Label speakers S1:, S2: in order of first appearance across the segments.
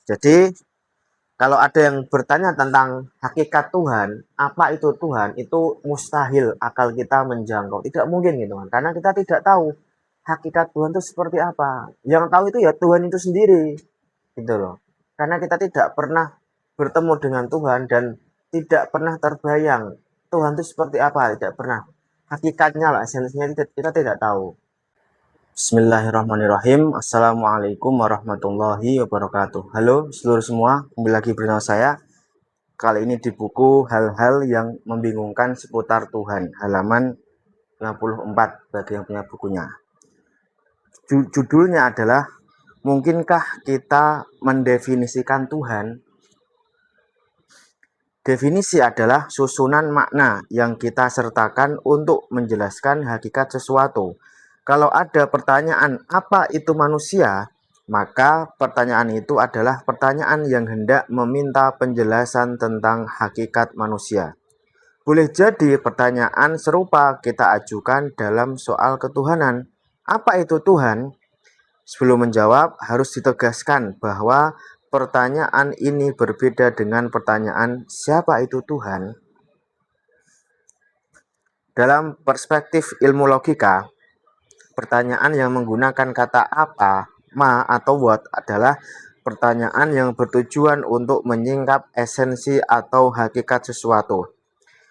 S1: Jadi kalau ada yang bertanya tentang hakikat Tuhan, apa itu Tuhan, itu mustahil akal kita menjangkau. Tidak mungkin gitu kan. Karena kita tidak tahu hakikat Tuhan itu seperti apa. Yang tahu itu ya Tuhan itu sendiri. Gitu loh. Karena kita tidak pernah bertemu dengan Tuhan dan tidak pernah terbayang Tuhan itu seperti apa, tidak pernah. Hakikatnya lah, esensinya kita tidak tahu. Bismillahirrahmanirrahim. Assalamualaikum warahmatullahi wabarakatuh. Halo seluruh semua, kembali lagi bersama saya. Kali ini di buku Hal-hal yang membingungkan seputar Tuhan, halaman 64 bagi yang punya bukunya. Judulnya adalah Mungkinkah kita mendefinisikan Tuhan? Definisi adalah susunan makna yang kita sertakan untuk menjelaskan hakikat sesuatu. Kalau ada pertanyaan apa itu manusia, maka pertanyaan itu adalah pertanyaan yang hendak meminta penjelasan tentang hakikat manusia. Boleh jadi pertanyaan serupa kita ajukan dalam soal ketuhanan. Apa itu Tuhan? Sebelum menjawab, harus ditegaskan bahwa pertanyaan ini berbeda dengan pertanyaan siapa itu Tuhan. Dalam perspektif ilmu logika, pertanyaan yang menggunakan kata apa, ma, atau what adalah pertanyaan yang bertujuan untuk menyingkap esensi atau hakikat sesuatu.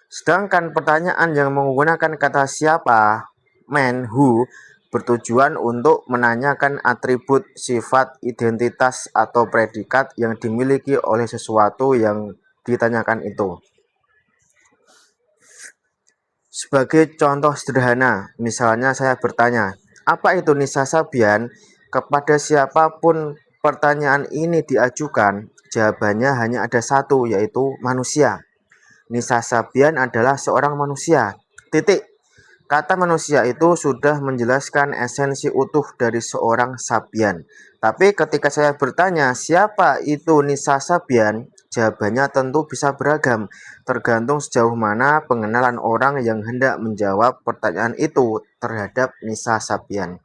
S1: Sedangkan pertanyaan yang menggunakan kata siapa, man, who, bertujuan untuk menanyakan atribut, sifat, identitas, atau predikat yang dimiliki oleh sesuatu yang ditanyakan itu. Sebagai contoh sederhana, misalnya saya bertanya, apa itu Nisa Sabian? Kepada siapapun pertanyaan ini diajukan, jawabannya hanya ada satu, yaitu manusia. Nisa Sabian adalah seorang manusia. Titik. Kata manusia itu sudah menjelaskan esensi utuh dari seorang Sabian. Tapi ketika saya bertanya siapa itu Nisa Sabian, jawabannya tentu bisa beragam, tergantung sejauh mana pengenalan orang yang hendak menjawab pertanyaan itu terhadap Nisa Sabian.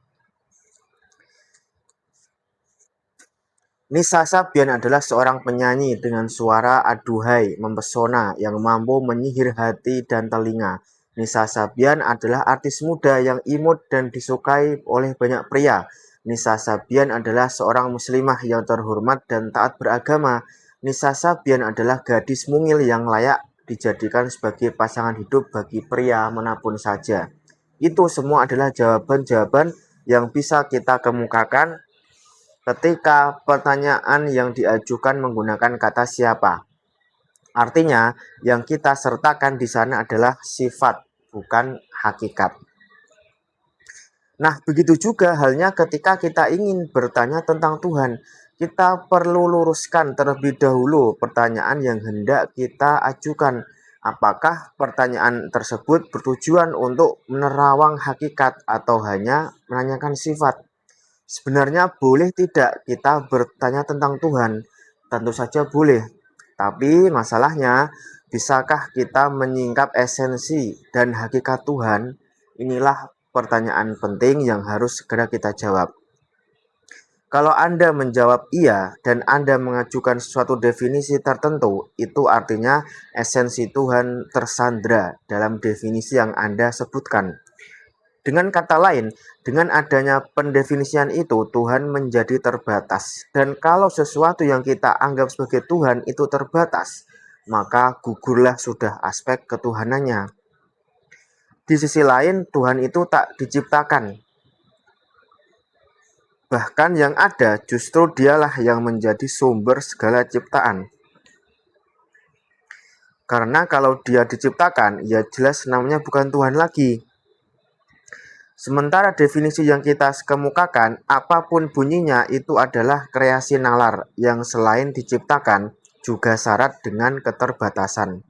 S1: Nisa Sabian adalah seorang penyanyi dengan suara aduhai, mempesona, yang mampu menyihir hati dan telinga. Nisa Sabian adalah artis muda yang imut dan disukai oleh banyak pria. Nisa Sabian adalah seorang muslimah yang terhormat dan taat beragama. Nisa Sabian adalah gadis mungil yang layak dijadikan sebagai pasangan hidup bagi pria manapun saja. Itu semua adalah jawaban-jawaban yang bisa kita kemukakan ketika pertanyaan yang diajukan menggunakan kata siapa. Artinya, yang kita sertakan di sana adalah sifat, bukan hakikat. Nah, begitu juga halnya ketika kita ingin bertanya tentang Tuhan. Kita perlu luruskan terlebih dahulu pertanyaan yang hendak kita ajukan. Apakah pertanyaan tersebut bertujuan untuk menerawang hakikat atau hanya menanyakan sifat? Sebenarnya boleh tidak kita bertanya tentang Tuhan? Tentu saja boleh. Tapi masalahnya, bisakah kita menyingkap esensi dan hakikat Tuhan? Inilah pertanyaan penting yang harus segera kita jawab. Kalau Anda menjawab iya dan Anda mengajukan suatu definisi tertentu, itu artinya esensi Tuhan tersandra dalam definisi yang Anda sebutkan. Dengan kata lain, dengan adanya pendefinisian itu, Tuhan menjadi terbatas. Dan kalau sesuatu yang kita anggap sebagai Tuhan itu terbatas, maka gugurlah sudah aspek ketuhanannya. Di sisi lain, Tuhan itu tak diciptakan. Bahkan yang ada justru dialah yang menjadi sumber segala ciptaan. Karena kalau dia diciptakan, ya jelas namanya bukan Tuhan lagi. Sementara definisi yang kita kemukakan, apapun bunyinya itu adalah kreasi nalar yang selain diciptakan juga syarat dengan keterbatasan.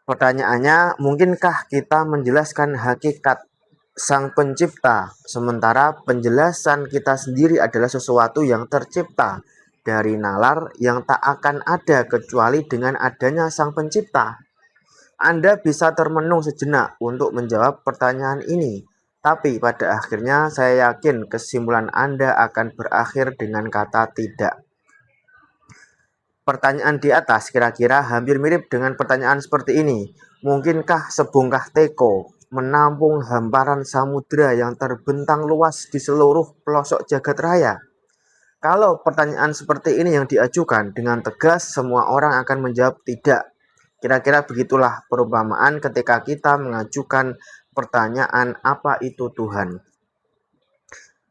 S1: Pertanyaannya, mungkinkah kita menjelaskan hakikat Sang Pencipta, sementara penjelasan kita sendiri adalah sesuatu yang tercipta dari nalar yang tak akan ada kecuali dengan adanya Sang Pencipta? Anda bisa termenung sejenak untuk menjawab pertanyaan ini. Tapi pada akhirnya saya yakin kesimpulan Anda akan berakhir dengan kata tidak. Pertanyaan di atas kira-kira hampir mirip dengan pertanyaan seperti ini. Mungkinkah sebongkah teko menampung hamparan samudera yang terbentang luas di seluruh pelosok jagat raya? Kalau pertanyaan seperti ini yang diajukan dengan tegas, semua orang akan menjawab tidak. Kira-kira begitulah perumpamaan ketika kita mengajukan pertanyaan apa itu Tuhan.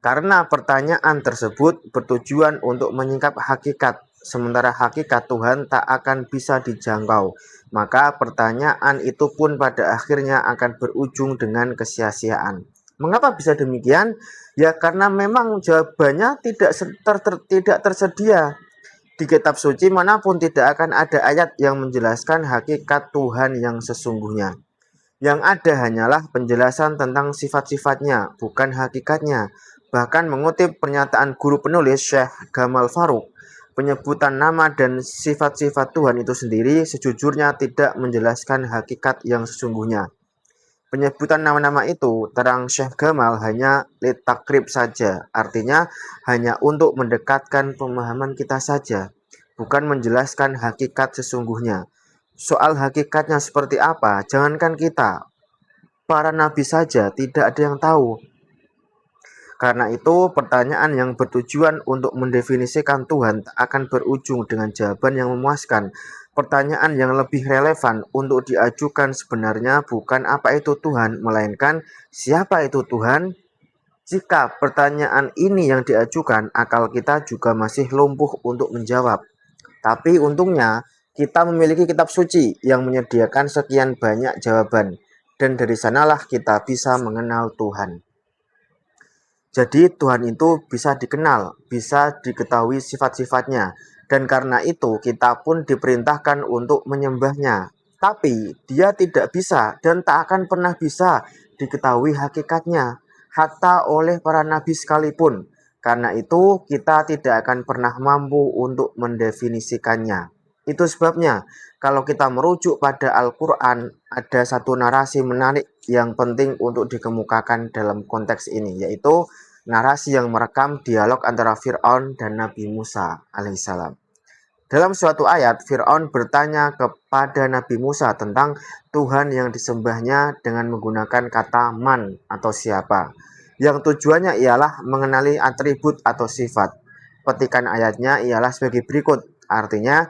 S1: Karena pertanyaan tersebut bertujuan untuk menyingkap hakikat, sementara hakikat Tuhan tak akan bisa dijangkau. Maka pertanyaan itu pun pada akhirnya akan berujung dengan kesia-siaan. Mengapa bisa demikian? Ya karena memang jawabannya tidak tersedia. Di kitab suci manapun tidak akan ada ayat yang menjelaskan hakikat Tuhan yang sesungguhnya. Yang ada hanyalah penjelasan tentang sifat-sifatnya, bukan hakikatnya. Bahkan mengutip pernyataan guru penulis Syekh Gamal Farouk, penyebutan nama dan sifat-sifat Tuhan itu sendiri sejujurnya tidak menjelaskan hakikat yang sesungguhnya. Penyebutan nama-nama itu, terang Syekh Gamal, hanya litakrib saja, artinya hanya untuk mendekatkan pemahaman kita saja, bukan menjelaskan hakikat sesungguhnya. Soal hakikatnya seperti apa, jangankan kita, para nabi saja tidak ada yang tahu. Karena itu, pertanyaan yang bertujuan untuk mendefinisikan Tuhan akan berujung dengan jawaban yang memuaskan. Pertanyaan yang lebih relevan untuk diajukan sebenarnya bukan apa itu Tuhan, melainkan siapa itu Tuhan. Jika pertanyaan ini yang diajukan, akal kita juga masih lumpuh untuk menjawab. Tapi untungnya, kita memiliki kitab suci yang menyediakan sekian banyak jawaban, dan dari sanalah kita bisa mengenal Tuhan. Jadi Tuhan itu bisa dikenal, bisa diketahui sifat-sifatnya, dan karena itu kita pun diperintahkan untuk menyembahnya. Tapi dia tidak bisa dan tak akan pernah bisa diketahui hakikatnya, hatta oleh para nabi sekalipun. Karena itu kita tidak akan pernah mampu untuk mendefinisikannya. Itu sebabnya kalau kita merujuk pada Al-Quran, ada satu narasi menarik yang penting untuk dikemukakan dalam konteks ini, yaitu narasi yang merekam dialog antara Fir'aun dan Nabi Musa alaihissalam. Dalam suatu ayat, Fir'aun bertanya kepada Nabi Musa tentang Tuhan yang disembahnya dengan menggunakan kata man atau siapa, yang tujuannya ialah mengenali atribut atau sifat. Petikan ayatnya ialah sebagai berikut, artinya,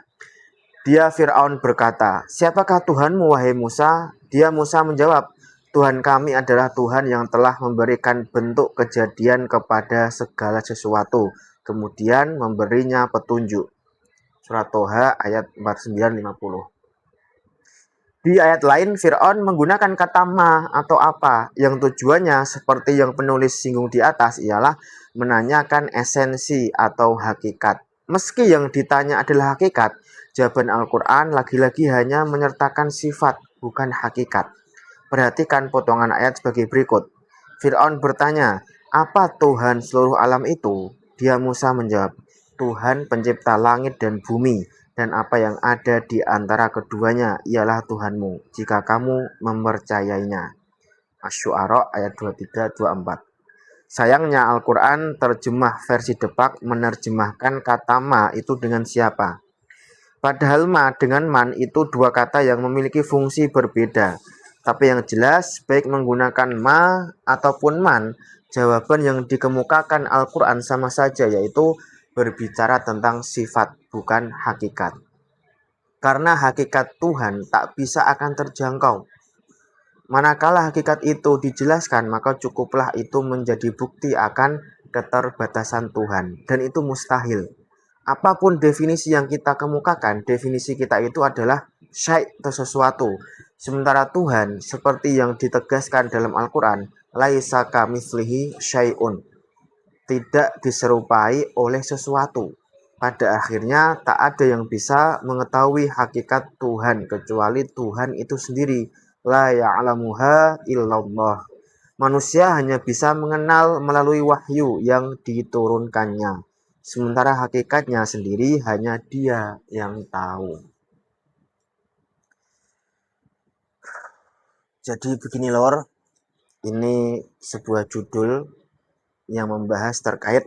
S1: dia Fir'aun berkata, siapakah Tuhanmu wahai Musa? Dia Musa menjawab, Tuhan kami adalah Tuhan yang telah memberikan bentuk kejadian kepada segala sesuatu, kemudian memberinya petunjuk. Surat Toha ayat 49-50. Di ayat lain, Fir'aun menggunakan kata ma atau apa, yang tujuannya seperti yang penulis singgung di atas ialah menanyakan esensi atau hakikat. Meski yang ditanya adalah hakikat, jawaban Al-Quran lagi-lagi hanya menyertakan sifat, bukan hakikat. Perhatikan potongan ayat sebagai berikut. Fir'aun bertanya, apa Tuhan seluruh alam itu? Dia Musa menjawab, Tuhan pencipta langit dan bumi, dan apa yang ada di antara keduanya ialah Tuhanmu, jika kamu mempercayainya. Asy-Syu'ara ayat 23-24. Sayangnya Al-Quran terjemah versi Depak menerjemahkan kata ma itu dengan siapa. Padahal ma dengan man itu dua kata yang memiliki fungsi berbeda. Tapi yang jelas, baik menggunakan ma ataupun man, jawaban yang dikemukakan Al-Quran sama saja, yaitu berbicara tentang sifat, bukan hakikat. Karena hakikat Tuhan tak bisa akan terjangkau. Manakala hakikat itu dijelaskan, maka cukuplah itu menjadi bukti akan keterbatasan Tuhan. Dan itu mustahil. Apapun definisi yang kita kemukakan, definisi kita itu adalah syai' atau sesuatu. Sementara Tuhan, seperti yang ditegaskan dalam Al-Quran, laisa kamitslihi syai'un, tidak diserupai oleh sesuatu. Pada akhirnya tak ada yang bisa mengetahui hakikat Tuhan kecuali Tuhan itu sendiri. La ya'lamuha illallah. Manusia hanya bisa mengenal melalui wahyu yang diturunkannya. Sementara hakikatnya sendiri hanya Dia yang tahu. Jadi begini lor, Ini sebuah judul yang membahas terkait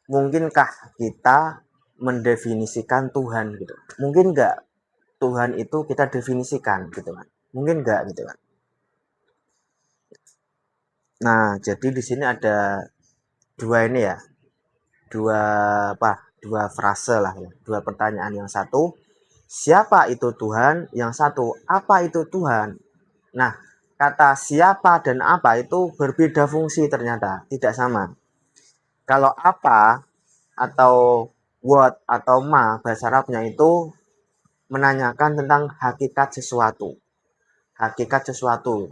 S1: mungkinkah kita mendefinisikan Tuhan gitu. Mungkin nggak Tuhan itu kita definisikan gitu kan. Mungkin nggak gitu kan. Nah, jadi di sini ada dua ini ya. Dua apa? Dua frase lah ya. Dua pertanyaan. Yang satu, siapa itu Tuhan? Yang satu, apa itu Tuhan? Nah, kata siapa dan apa itu berbeda fungsi ternyata, tidak sama. Kalau apa atau what atau ma bahasa Arabnya itu menanyakan tentang hakikat sesuatu. Hakikat sesuatu.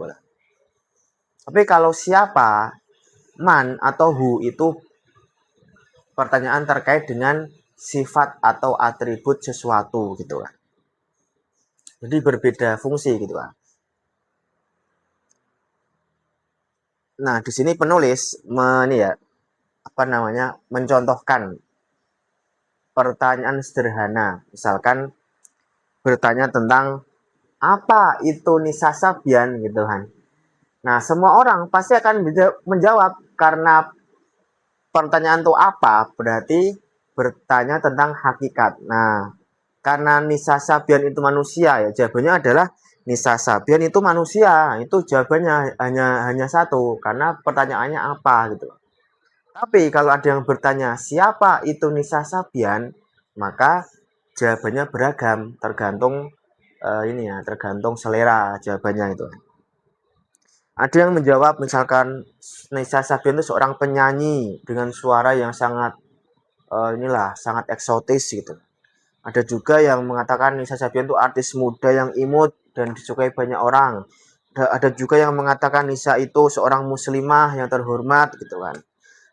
S1: Tapi kalau siapa, man atau who itu pertanyaan terkait dengan sifat atau atribut sesuatu gitu kan. Jadi berbeda fungsi gitu kan. Nah, di sini penulis mencontohkan pertanyaan sederhana. Misalkan bertanya tentang apa itu Nisa Sabian gitu kan. Nah, semua orang pasti akan menjawab karena pertanyaan itu apa? Berarti bertanya tentang hakikat. Nah, karena Nisa Sabian itu manusia ya, jawabannya adalah Nisa Sabian itu manusia. Itu jawabannya hanya satu karena pertanyaannya apa gitu. Tapi kalau ada yang bertanya siapa itu Nisa Sabian, maka jawabannya beragam tergantung tergantung selera jawabannya itu. Ada yang menjawab misalkan Nisa Sabian itu seorang penyanyi dengan suara yang sangat eksotis gitu. Ada juga yang mengatakan Nisa Sabian itu artis muda yang imut dan disukai banyak orang. Ada juga yang mengatakan Nisa itu seorang muslimah yang terhormat gitu kan.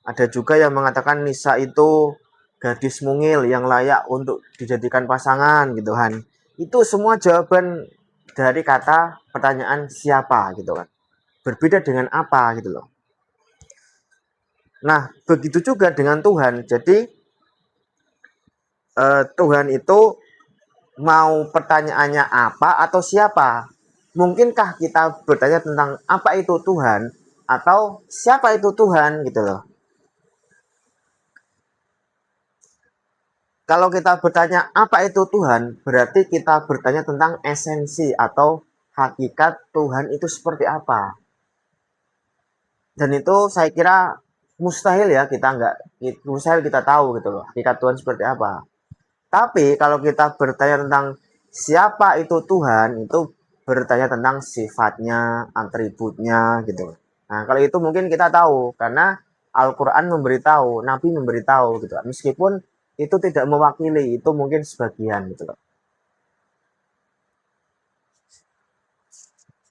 S1: Ada juga yang mengatakan Nisa itu gadis mungil yang layak untuk dijadikan pasangan gitu kan. Itu semua jawaban dari kata pertanyaan siapa gitu kan. Berbeda dengan apa gitu loh. Nah, begitu juga dengan Tuhan. Jadi Tuhan itu mau pertanyaannya apa atau siapa? Mungkinkah kita bertanya tentang apa itu Tuhan atau siapa itu Tuhan gitu loh. Kalau kita bertanya apa itu Tuhan, berarti kita bertanya tentang esensi atau hakikat Tuhan itu seperti apa. Dan itu saya kira mustahil ya mustahil kita tahu gitu loh hakikat Tuhan seperti apa. Tapi kalau kita bertanya tentang siapa itu Tuhan, itu bertanya tentang sifatnya, atributnya gitu. Nah, kalau itu mungkin kita tahu karena Al-Qur'an memberitahu, Nabi memberitahu gitu. Meskipun itu tidak mewakili, itu mungkin sebagian gitu loh.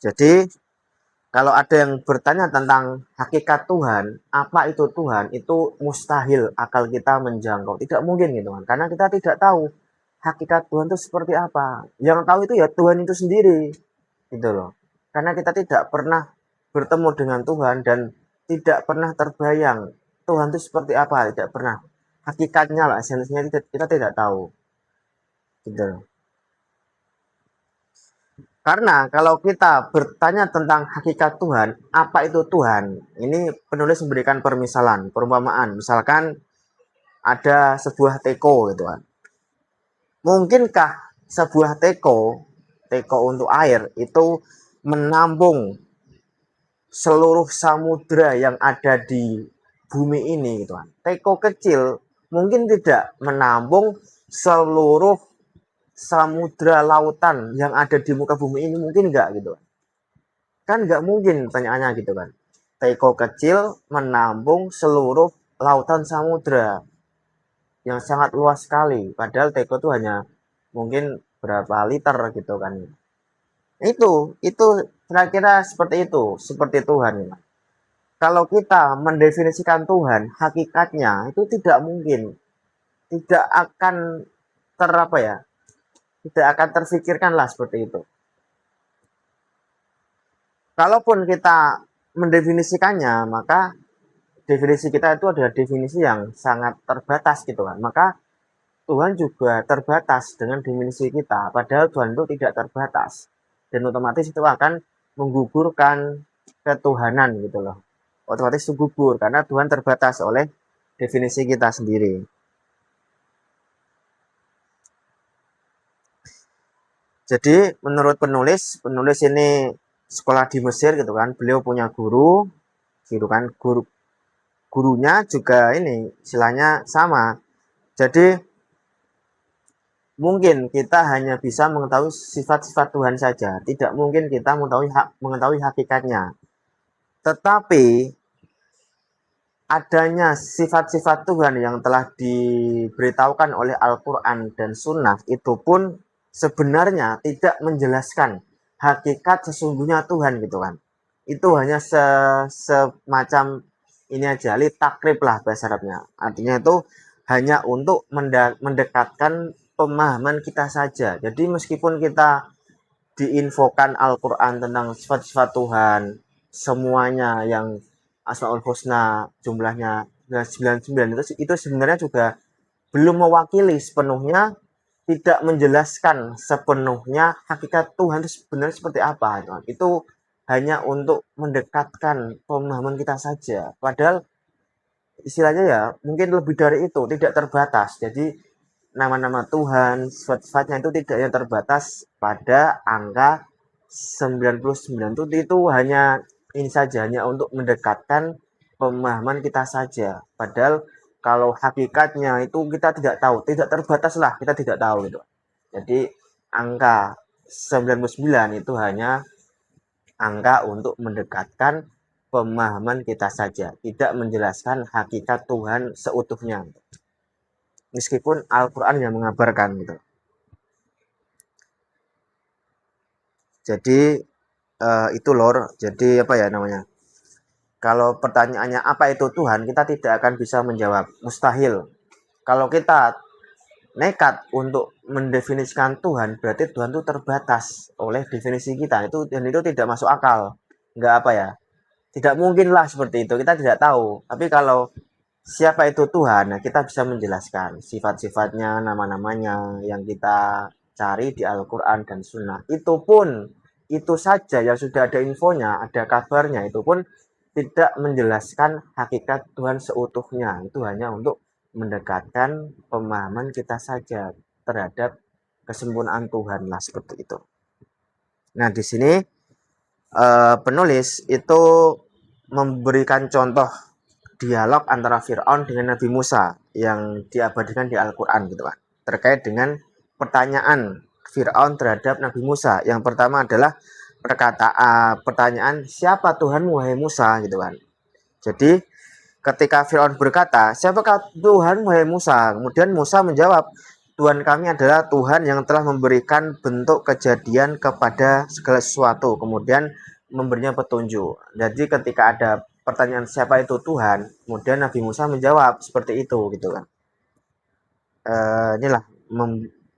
S1: Jadi kalau ada yang bertanya tentang hakikat Tuhan, apa itu Tuhan, itu mustahil akal kita menjangkau. Tidak mungkin gitu kan. Karena kita tidak tahu hakikat Tuhan itu seperti apa. Yang tahu itu ya Tuhan itu sendiri. Gitu loh. Karena kita tidak pernah bertemu dengan Tuhan dan tidak pernah terbayang Tuhan itu seperti apa, tidak pernah. Hakikatnya lah, esensinya kita tidak tahu. Gitu loh. Karena kalau kita bertanya tentang hakikat Tuhan, apa itu Tuhan? Ini penulis memberikan permisalan, perumpamaan. Misalkan ada sebuah teko gitu kan. Mungkinkah sebuah teko untuk air itu menampung seluruh samudra yang ada di bumi ini gitu kan. Teko kecil mungkin tidak menampung seluruh samudra lautan yang ada di muka bumi ini, mungkin enggak gitu kan nggak mungkin pertanyaannya gitu kan. Teko kecil menampung seluruh lautan samudra yang sangat luas sekali, padahal teko itu hanya mungkin berapa liter gitu kan. Itu kira-kira seperti itu, seperti Tuhan. Kalau kita mendefinisikan Tuhan hakikatnya itu tidak mungkin, tidak akan terapa ya, tidak akan terfikirkan lah seperti itu. Kalaupun kita mendefinisikannya, maka definisi kita itu adalah definisi yang sangat terbatas gitu kan. Maka Tuhan juga terbatas dengan definisi kita, padahal Tuhan itu tidak terbatas. Dan otomatis itu akan menggugurkan ketuhanan gitu loh. Otomatis itu gugur karena Tuhan terbatas oleh definisi kita sendiri. Jadi menurut penulis ini sekolah di Mesir gitu kan, beliau punya guru gitu kan, gurunya juga ini istilahnya sama. Jadi mungkin kita hanya bisa mengetahui sifat-sifat Tuhan saja, tidak mungkin kita mengetahui hakikatnya. Tetapi adanya sifat-sifat Tuhan yang telah diberitahukan oleh Al-Quran dan Sunnah itu pun sebenarnya tidak menjelaskan hakikat sesungguhnya Tuhan gitu kan. Itu hanya semacam ini aja, takrib lah bahasa Arabnya. Artinya itu hanya untuk mendekatkan pemahaman kita saja. Jadi meskipun kita diinfokan Al-Quran tentang sifat-sifat Tuhan, semuanya yang Asmaul Husna jumlahnya 99 itu sebenarnya juga belum mewakili sepenuhnya, tidak menjelaskan sepenuhnya hakikat Tuhan itu sebenarnya seperti apa. Itu hanya untuk mendekatkan pemahaman kita saja. Padahal istilahnya ya mungkin lebih dari itu, tidak terbatas. Jadi nama-nama Tuhan, sifat-sifatnya itu tidak hanya terbatas pada angka 99 itu hanya ini saja, hanya untuk mendekatkan pemahaman kita saja. Padahal kalau hakikatnya itu kita tidak tahu, tidak terbatas lah, kita tidak tahu gitu. Jadi angka 99 itu hanya angka untuk mendekatkan pemahaman kita saja, tidak menjelaskan hakikat Tuhan seutuhnya. Meskipun Al-Quran yang mengabarkan gitu. Jadi itu lor. Jadi apa ya namanya? Kalau pertanyaannya apa itu Tuhan, kita tidak akan bisa menjawab. Mustahil. Kalau kita nekat untuk mendefinisikan Tuhan, berarti Tuhan itu terbatas oleh definisi kita. Dan itu tidak masuk akal. Enggak apa ya? Tidak mungkin lah seperti itu. Kita tidak tahu. Tapi kalau siapa itu Tuhan, nah kita bisa menjelaskan sifat-sifatnya, nama-namanya yang kita cari di Al-Quran dan Sunnah. Itu pun, itu saja yang sudah ada infonya, ada kabarnya, itu pun tidak menjelaskan hakikat Tuhan seutuhnya. Itu hanya untuk mendekatkan pemahaman kita saja terhadap kesempurnaan Tuhan lah seperti itu. Nah di sini penulis itu memberikan contoh dialog antara Fir'aun dengan Nabi Musa yang diabadikan di Al-Quran gitu kan, terkait dengan pertanyaan Fir'aun terhadap Nabi Musa. Yang pertama adalah pertanyaan siapa Tuhanmu wahai Musa gitu kan. Jadi ketika Fir'aun berkata siapakah Tuhanmu wahai Musa, kemudian Musa menjawab Tuhan kami adalah Tuhan yang telah memberikan bentuk kejadian kepada segala sesuatu, kemudian memberinya petunjuk. Jadi ketika ada pertanyaan siapa itu Tuhan, kemudian Nabi Musa menjawab seperti itu gitu kan. Inilah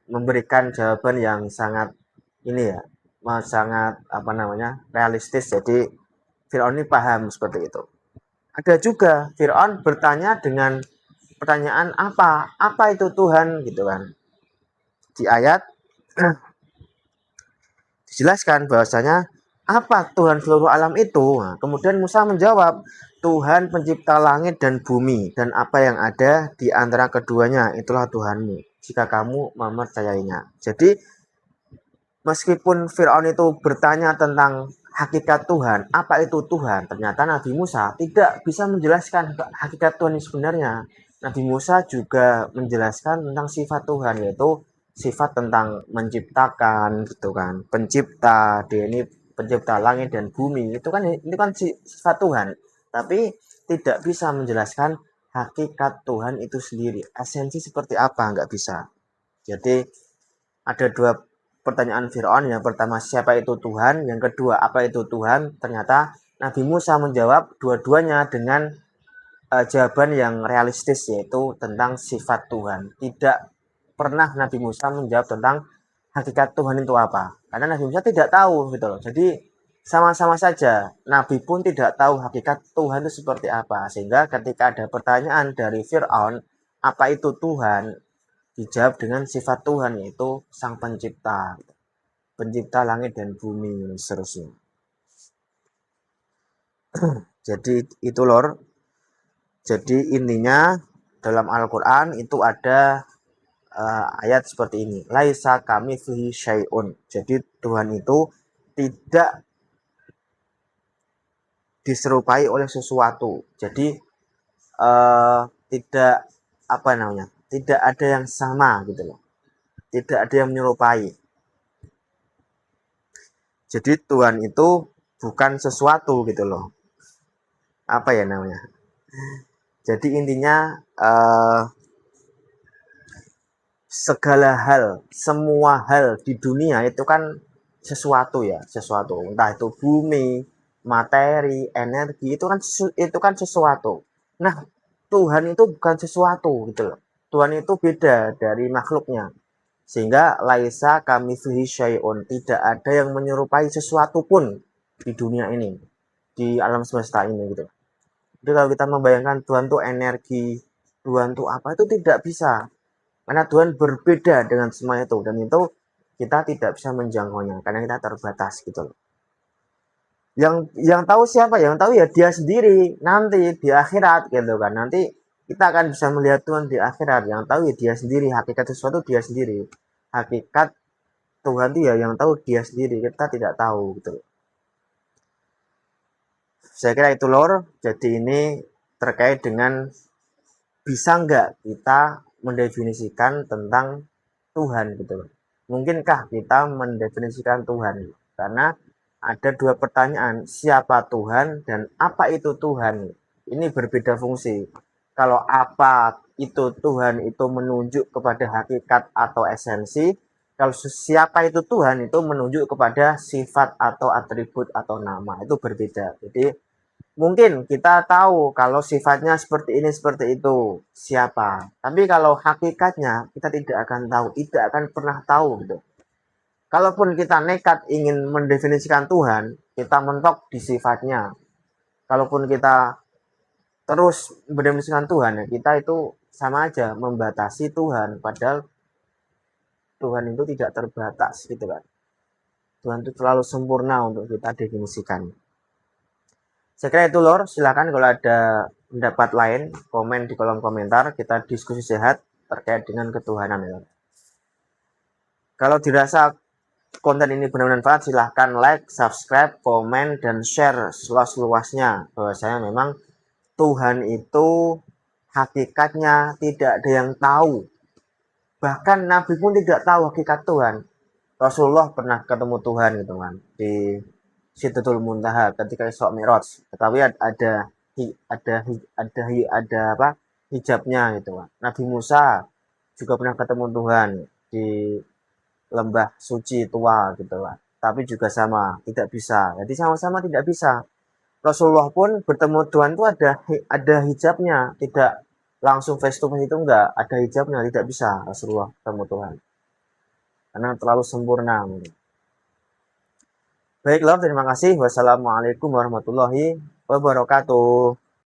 S1: memberikan jawaban yang sangat ini ya, sangat apa namanya realistis. Jadi Fir'aun ini paham seperti itu. Ada juga Fir'aun bertanya dengan pertanyaan apa itu Tuhan gitu kan. Di ayat dijelaskan bahwasanya apa Tuhan seluruh alam itu. Nah, kemudian Musa menjawab Tuhan pencipta langit dan bumi dan apa yang ada di antara keduanya itulah Tuhanmu jika kamu mempercayainya. Jadi meskipun Fir'aun itu bertanya tentang hakikat Tuhan, apa itu Tuhan, ternyata Nabi Musa tidak bisa menjelaskan hakikat Tuhan yang sebenarnya. Nabi Musa juga menjelaskan tentang sifat Tuhan, yaitu sifat tentang menciptakan gitu kan, pencipta, dia ini pencipta langit dan bumi, itu kan sifat Tuhan, tapi tidak bisa menjelaskan hakikat Tuhan itu sendiri, esensi seperti apa, nggak bisa. Jadi ada dua pertanyaan Fir'aun. Yang pertama siapa itu Tuhan, yang kedua apa itu Tuhan. Ternyata Nabi Musa menjawab dua-duanya dengan jawaban yang realistis, yaitu tentang sifat Tuhan. Tidak pernah Nabi Musa menjawab tentang hakikat Tuhan itu apa, karena Nabi Musa tidak tahu gitu loh. Jadi sama-sama saja Nabi pun tidak tahu hakikat Tuhan itu seperti apa, sehingga ketika ada pertanyaan dari Fir'aun apa itu Tuhan, dijawab dengan sifat Tuhan, yaitu sang pencipta, pencipta langit dan bumi dan seterusnya. Jadi itu lor. Jadi intinya dalam Al-Quran itu ada ayat seperti ini. Laisa kamitslihi syai'un. Jadi Tuhan itu tidak diserupai oleh sesuatu. Jadi tidak apa namanya? Tidak ada yang sama gitu loh. Tidak ada yang menyerupai. Jadi Tuhan itu bukan sesuatu gitu loh. Apa ya namanya? Jadi intinya segala hal, semua hal di dunia itu kan sesuatu ya, sesuatu. Entah itu bumi, materi, energi itu kan sesuatu. Nah, Tuhan itu bukan sesuatu gitu loh. Tuhan itu beda dari makhluknya. Sehingga laisa kamitslihi syai'un, tidak ada yang menyerupai sesuatu pun di dunia ini, di alam semesta ini gitu. Jadi kalau kita membayangkan Tuhan itu energi, Tuhan itu apa, itu tidak bisa. Karena Tuhan berbeda dengan semua itu, dan itu kita tidak bisa menjangkaunya karena kita terbatas gitu loh. Yang tahu siapa? Yang tahu ya dia sendiri nanti di akhirat gitu kan. Nanti kita akan bisa melihat Tuhan di akhirat. Yang tahu ya dia sendiri, hakikat sesuatu dia sendiri. Hakikat Tuhan itu ya yang tahu dia sendiri, kita tidak tahu gitu loh. Saya kira itu lor. Jadi ini terkait dengan bisa nggak kita mendefinisikan tentang Tuhan gitu loh. Mungkinkah kita mendefinisikan Tuhan? Karena ada dua pertanyaan, siapa Tuhan dan apa itu Tuhan? Ini berbeda fungsi. Kalau apa itu Tuhan itu menunjuk kepada hakikat atau esensi, kalau siapa itu Tuhan itu menunjuk kepada sifat atau atribut atau nama. Itu berbeda. Jadi mungkin kita tahu kalau sifatnya seperti itu, siapa. Tapi kalau hakikatnya kita tidak akan tahu, tidak akan pernah tahu gitu. Kalaupun kita nekat ingin mendefinisikan Tuhan, kita mentok di sifatnya. Kalaupun kita terus mendefinisikan Tuhan, ya kita itu sama aja membatasi Tuhan. Padahal Tuhan itu tidak terbatas gitu kan. Tuhan itu terlalu sempurna untuk kita definisikan. Saya kira itu lor, silakan kalau ada pendapat lain, komen di kolom komentar, kita diskusi sehat terkait dengan ketuhanan ya. Kalau dirasa konten ini benar-benar manfaat, silahkan like, subscribe, komen, dan share seluas-luasnya. Bahwasanya memang Tuhan itu hakikatnya tidak ada yang tahu. Bahkan Nabi pun tidak tahu hakikat Tuhan. Rasulullah pernah ketemu Tuhan gitu kan di Sidratul Muntaha ketika Isra Mi'raj. Tetapi ada apa? Hijabnya gitu kan. Nabi Musa juga pernah ketemu Tuhan di lembah suci tua gitu kan. Tapi juga sama, tidak bisa. Jadi sama-sama tidak bisa. Rasulullah pun bertemu Tuhan itu ada hijabnya, tidak langsung face to face itu enggak, ada hijabnya, tidak bisa Rasulullah ketemu Tuhan. Karena terlalu sempurna. Baiklah, terima kasih. Wassalamualaikum warahmatullahi wabarakatuh.